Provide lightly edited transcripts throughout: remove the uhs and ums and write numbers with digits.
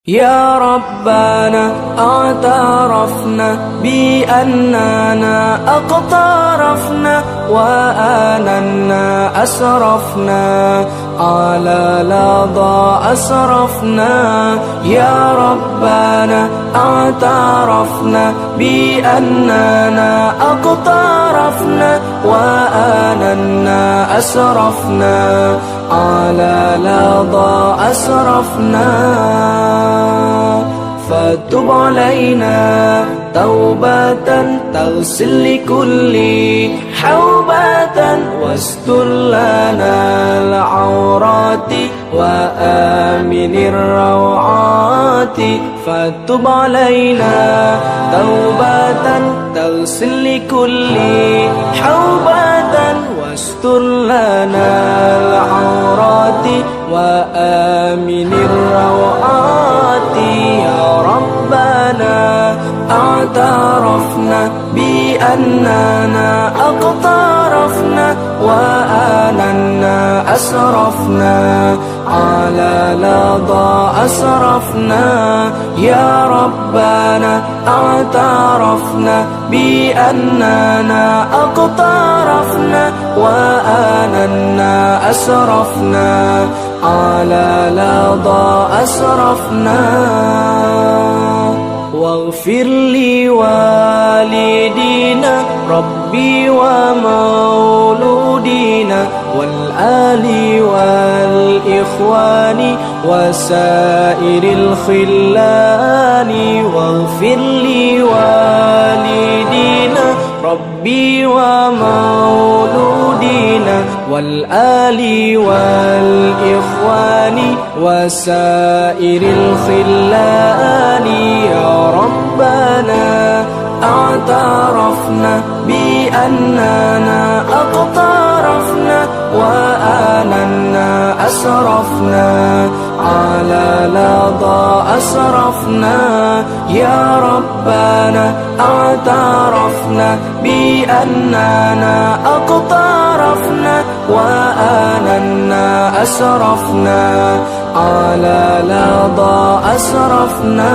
يا ربنا اعترفنا بأننا أقترفنا وآننا أسرفنا على لظى أسرفنا. يا ربنا اعترفنا بأننا أقترفنا وآننا أسرفنا على لظى أسرفنا. فتب علينا توبة تغسل لكل حوبة واستر لنا العورات وآمن الروعات. فتب علينا توبة تغسل لكل حوبة واستر لنا العورات وآمن الروعات. يا ربنا اعترفنا بأننا أقترفنا وآننا أسرفنا على لظى أسرفنا. يا ربنا اعترفنا بأننا أقترفنا وآننا أسرفنا على لظى أسرفنا. واغفر لوالدينا ربي ومولودينا والآل والإخوان وسائر الخلان. واغفر لوالدينا ربي ومولودينا والآل والإخوان وسائر الخلان. يا ربنا اعترفنا بأننا أقترفنا وآننا أسرفنا على لظى أسرفنا. يا ربنا اعترفنا بأننا أقترفنا وآننا أسرفنا على لظى أسرفنا.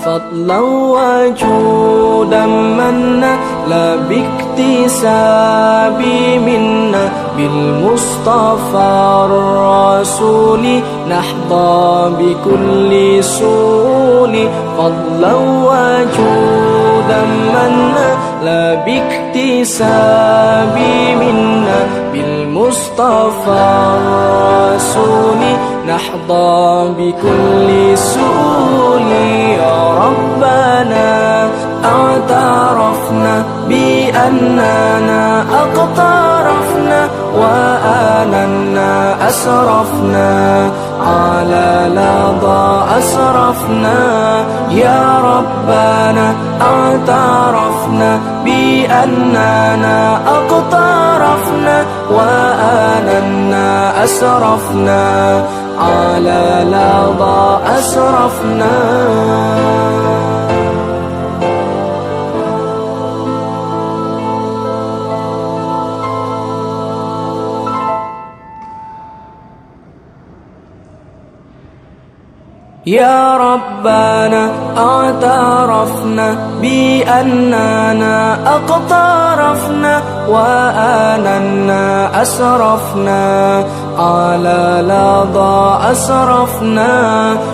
فضلا وجودا منا لا باكتساب منا بالمصطفى الرسول نحظى بكل سول. فضلا وجودا منا لا باكتساب منا بالمصطفى الرسول نحظى بكل سول. يا ربنا اعترفنا بأننا أقترفنا وآننا أسرفنا على لظى أسرفنا. يا ربنا اعترفنا بأننا أقترفنا وآننا أسرفنا على لظى أسرفنا. يا ربنا اعترفنا بأننا أقترفنا وآننا أسرفنا على لظى أسرفنا.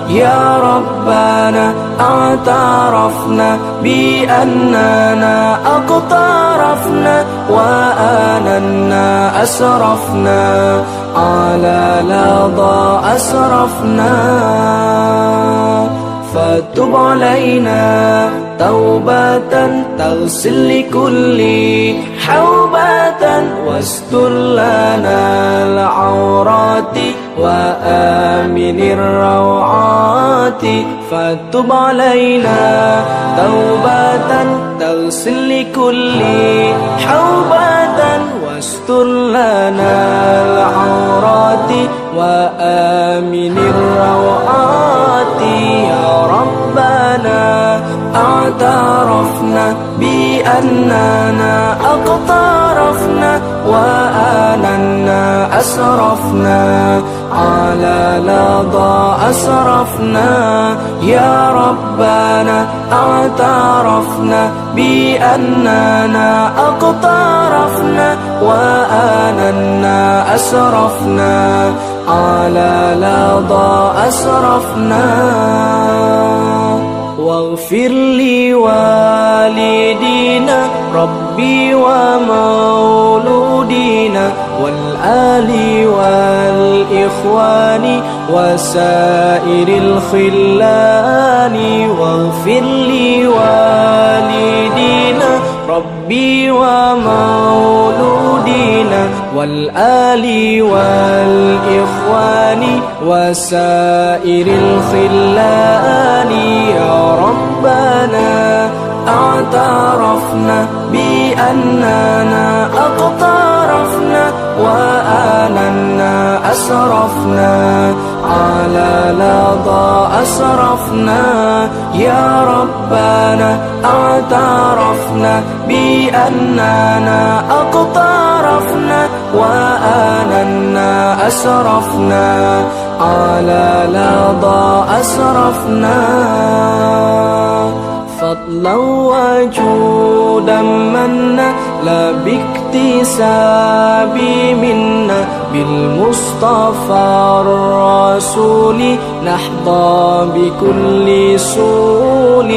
يا ربنا اعترفنا بأننا أقترفنا وآننا أسرفنا على لظى أسرفنا. فتب علينا توبة تغسل لكل حوبة واستر لنا العورات وآمن الروعات. فتب علينا توبة تغسل لكل حوبة واستر لنا العورات وآمن الروعات. يا ربنا اعترفنا بأننا أقترفنا وآننا أسرفنا على لظى أسرفنا يا ربنا اعترفنا بأننا أقترفنا وآننا أسرفنا على لظى أسرفنا واغفر لوالدينا ربي ومولودينا والآل والإخوان وسائر الخلان واغفر لوالدينا ربي ومولودينا والآل والإخوان وسائر الخلان يا ربنا اعترفنا بأننا أقترفنا وآننا أسرفنا على لظى أسرفنا يا ربنا اعترفنا بأننا أقترفنا وآننا أسرفنا على لظى أسرفنا فضلا وجودا منا لا باكتساب منا بالمصطفى الرسول نحظى بكل سول